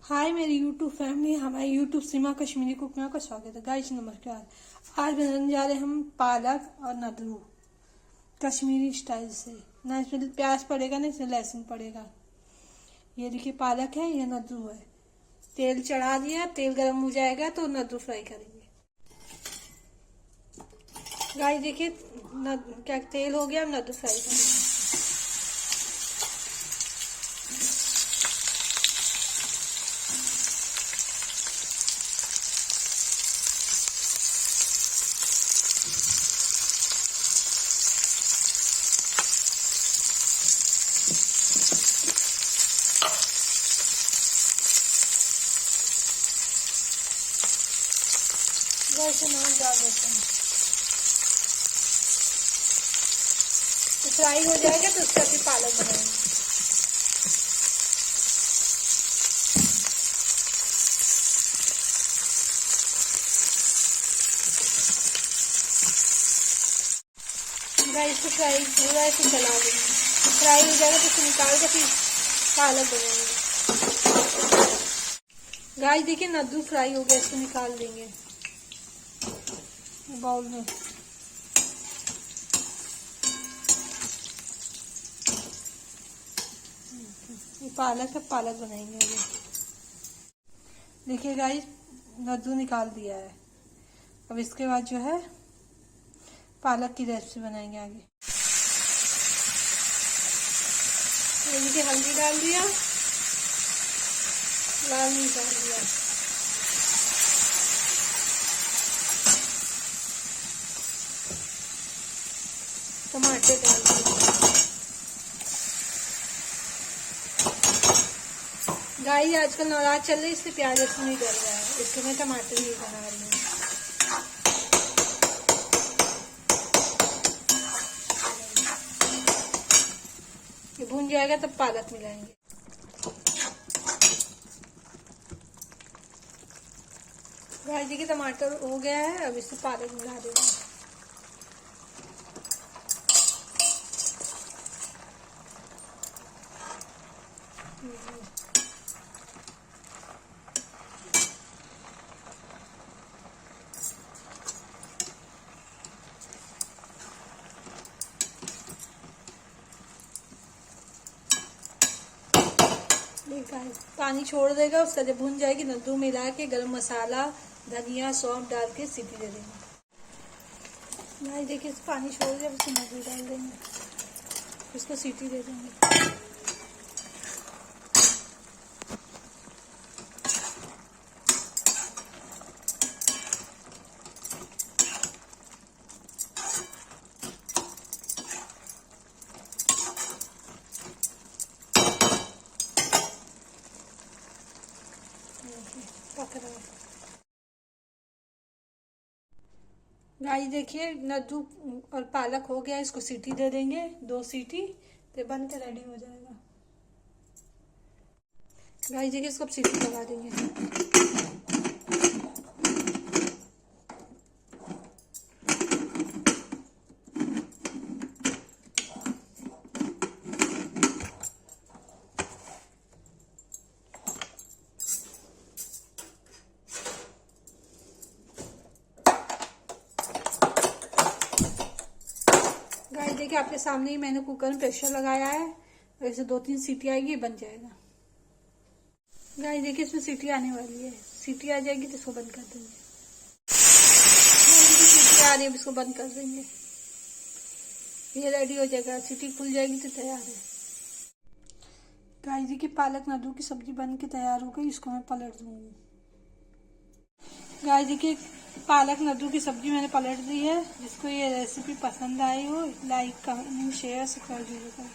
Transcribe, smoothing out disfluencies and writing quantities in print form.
हाय मेरी YouTube family, हमारे YouTube सीमा Kashmiri cook में आपका स्वागत है। गाइस नमस्कार। आज बनाने जा रहे हैं हम पालक और नदरू कश्मीरी स्टाइल से। ना इसमें प्याज पड़ेगा ना इसमें लहसुन पड़ेगा। ये देखिए पालक है, ये नदरू है। तेल चढ़ा दिया, तेल गर्म हो जाएगा तो नदरू फ्राई करेंगे। गाइस देखिए क्या तेल हो गया, हम नदरू फ्राई करेंगे। वैसे नमक डाल देते हैं, तो फ्राई हो जाएगा तो उसका भी पालक बनाएंगे। गाइस को फ्राई पूरा ऐसे चला देंगे, फ्राई हो जाएगा तो इसे निकाल के फिर पालक बनाएंगे। गाइस देखिए नद्दू फ्राई हो गया, इसको निकाल देंगे बाउल में। ये पालक है, पालक बनाएंगे अभी। देखिए गाइस नद्दू निकाल दिया है। अब इसके बाद जो है पालक की रेसिपी बनाएंगे आगे। देखिए हल्दी डाल दिया, लाल मिर्च डाल दिया, टमाटर डाल दिए। गाइस आजकल नवरात्र चल रही है, इससे प्याज लहसुन नहीं डल रहा है, इसके मैं टमाटर ही बना रही हूँ। ये भून जाएगा तब पालक मिलाएंगे। गाइस देखिए टमाटर हो गया है, अब इसमें पालक मिला देंगे। पानी छोड़ देगा, उसका जब भून जाएगी नद्दू मिला के गरम मसाला धनिया सौंफ डाल के सीटी दे देंगे। नहीं देखिए पानी छोड़ दिया, उसको नद्दू डाल देंगे, उसको सीटी दे देंगे। गाइस देखिए नद्दू और पालक हो गया, इसको सीटी दे देंगे 2 सीटी तो बन के रेडी हो जाएगा। गाइस देखिए इसको अब सीटी लगा देंगे। गाइस देखिए आपके सामने ही मैंने कुकर में प्रेशर लगाया है, वैसे 2-3 सीटी आएगी बन जाएगा। गाइस देखिए इसमें सीटी आने वाली है, सीटी आ जाएगी तो इसको बंद कर देंगे। सीटी आ रही है, इसको बंद कर देंगे, ये रेडी हो जाएगा। सीटी खुल जाएगी तो तैयार है। गाइस देखिए पालक नद्दू की सब्जी बन के तैयार हो गई, इसको मैं पलट दूंगी। गाइस देखिए पालक नद्दू की सब्जी मैंने पलट दी है। जिसको ये रेसिपी पसंद आई हो लाइक कमेंट शेयर सब्सक्राइब जरूर करें।